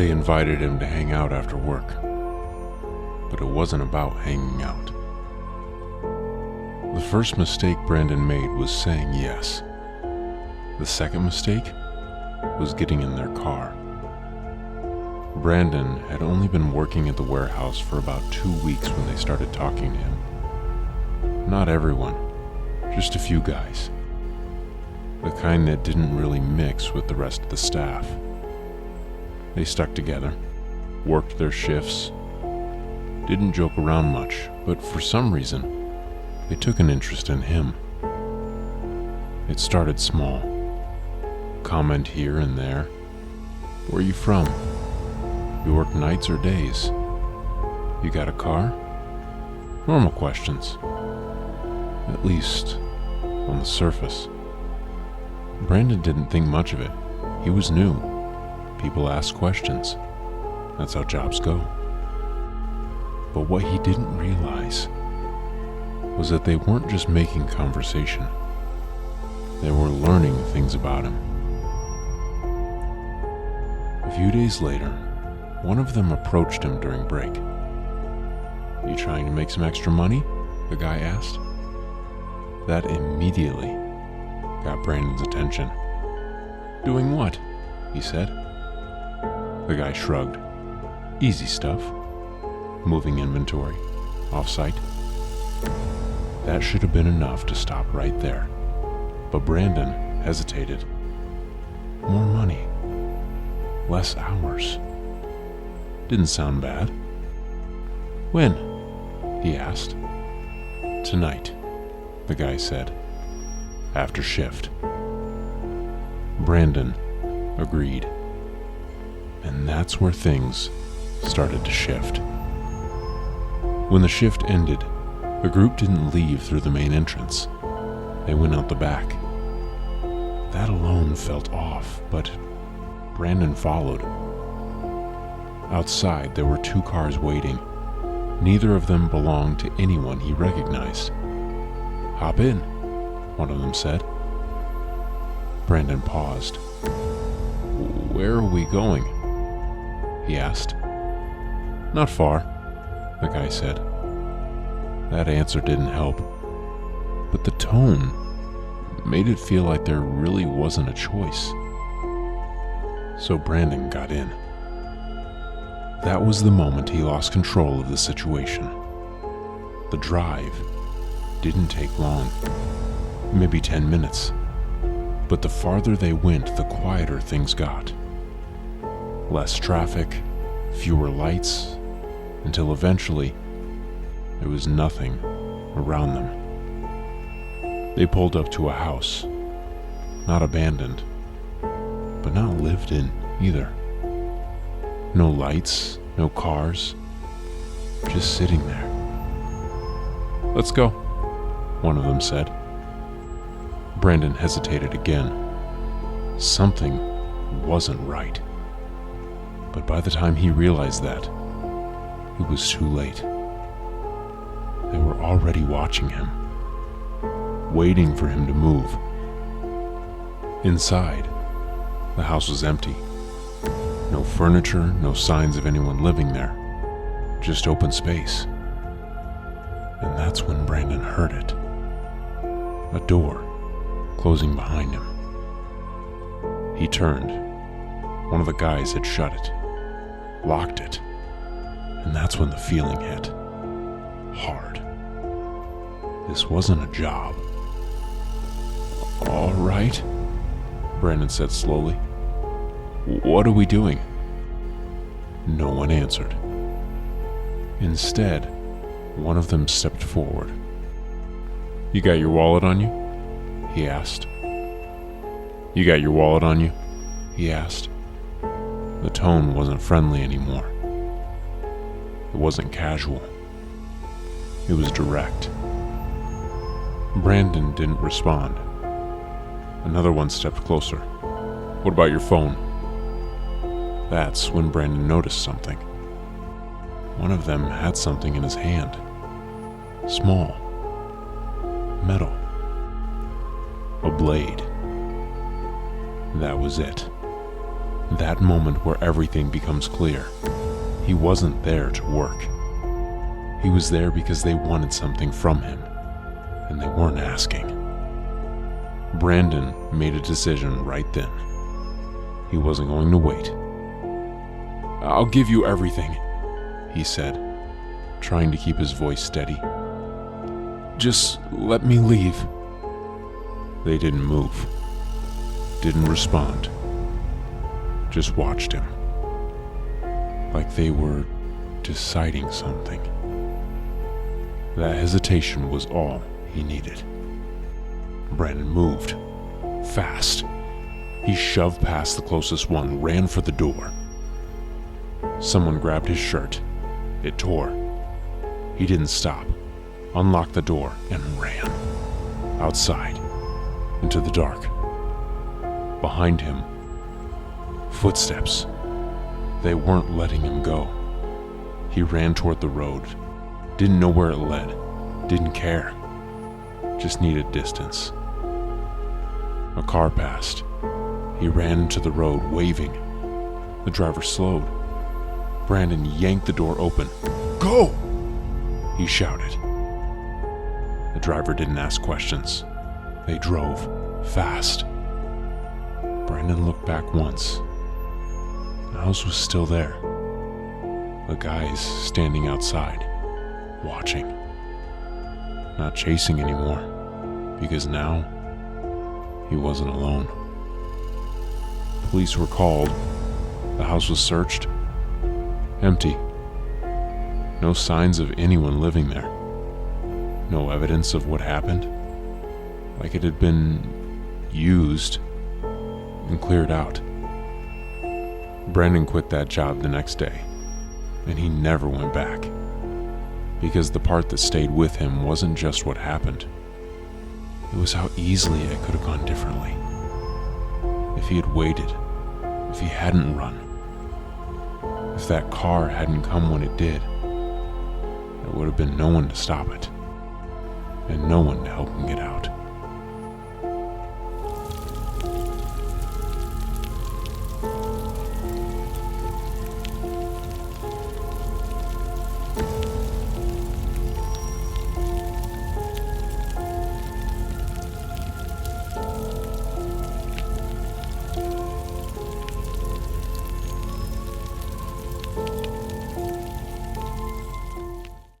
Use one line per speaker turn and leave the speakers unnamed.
They invited him to hang out after work. But it wasn't about hanging out. The first mistake Brandon made was saying yes. The second mistake was getting in their car. Brandon had only been working at the warehouse for about 2 weeks when they started talking to him. Not everyone, just a few guys. The kind that didn't really mix with the rest of the staff. They stuck together, worked their shifts, didn't joke around much, but for some reason, they took an interest in him. It started small. Comment here and there. Where are you from? You work nights or days? You got a car? Normal questions. At least, on the surface. Brandon didn't think much of it. He was new. People asked questions. That's how jobs go. But what he didn't realize was that they weren't just making conversation. They were learning things about him. A few days later, one of them approached him during break. "You trying to make some extra money?" the guy asked. That immediately got Brandon's attention. "Doing what?" he said. The guy shrugged. "Easy stuff. Moving inventory, off-site." That should have been enough to stop right there. But Brandon hesitated. More money. Less hours. Didn't sound bad. "When?" he asked. "Tonight," the guy said. "After shift." Brandon agreed. And that's where things started to shift. When the shift ended, the group didn't leave through the main entrance. They went out the back. That alone felt off, but Brandon followed. Outside, there were 2 cars waiting. Neither of them belonged to anyone he recognized. "Hop in," one of them said. Brandon paused. "Where are we going?" he asked. "Not far," the guy said. That answer didn't help, but the tone made it feel like there really wasn't a choice. So Brandon got in. That was the moment he lost control of the situation. The drive didn't take long, maybe 10 minutes, but the farther they went, the quieter things got. Less traffic, fewer lights, until eventually there was nothing around them. They pulled up to a house, not abandoned, but not lived in either. No lights, no cars, just sitting there. "Let's go," one of them said. Brandon hesitated again. Something wasn't right. But by the time he realized that, it was too late. They were already watching him, waiting for him to move. Inside, the house was empty. No furniture, no signs of anyone living there, just open space. And that's when Brandon heard it. A door closing behind him. He turned. One of the guys had shut it, locked it, and that's when the feeling hit. Hard. This wasn't a job. "All right," Brandon said slowly. "What are we doing?" No one answered. Instead, one of them stepped forward. "You got your wallet on you?" he asked. "You got your wallet on you?" he asked. The tone wasn't friendly anymore. It wasn't casual. It was direct. Brandon didn't respond. Another one stepped closer. "What about your phone?" That's when Brandon noticed something. One of them had something in his hand. Small. Metal. A blade. That was it. That moment where everything becomes clear. He wasn't there to work. He was there because they wanted something from him, and they weren't asking. Brandon made a decision right then. He wasn't going to wait. "I'll give you everything," he said, trying to keep his voice steady. "Just let me leave." They didn't move, didn't respond, just watched him, like they were deciding something. That hesitation was all he needed. Brandon moved, fast. He shoved past the closest one, ran for the door. Someone grabbed his shirt. It tore. He didn't stop, unlocked the door, and ran. Outside, into the dark. Behind him, footsteps. They weren't letting him go. He ran toward the road. Didn't know where it led. Didn't care. Just needed distance. A car passed. He ran into the road, waving. The driver slowed. Brandon yanked the door open. "Go!" he shouted. The driver didn't ask questions. They drove, fast. Brandon looked back once. The house was still there. The guys standing outside, watching. Not chasing anymore, because now he wasn't alone. Police were called. The house was searched. Empty. No signs of anyone living there. No evidence of what happened. Like it had been used and cleared out. Brandon quit that job the next day, and he never went back. Because the part that stayed with him wasn't just what happened. It was how easily it could have gone differently. If he had waited, if he hadn't run, if that car hadn't come when it did, there would have been no one to stop it, and no one to help him get out.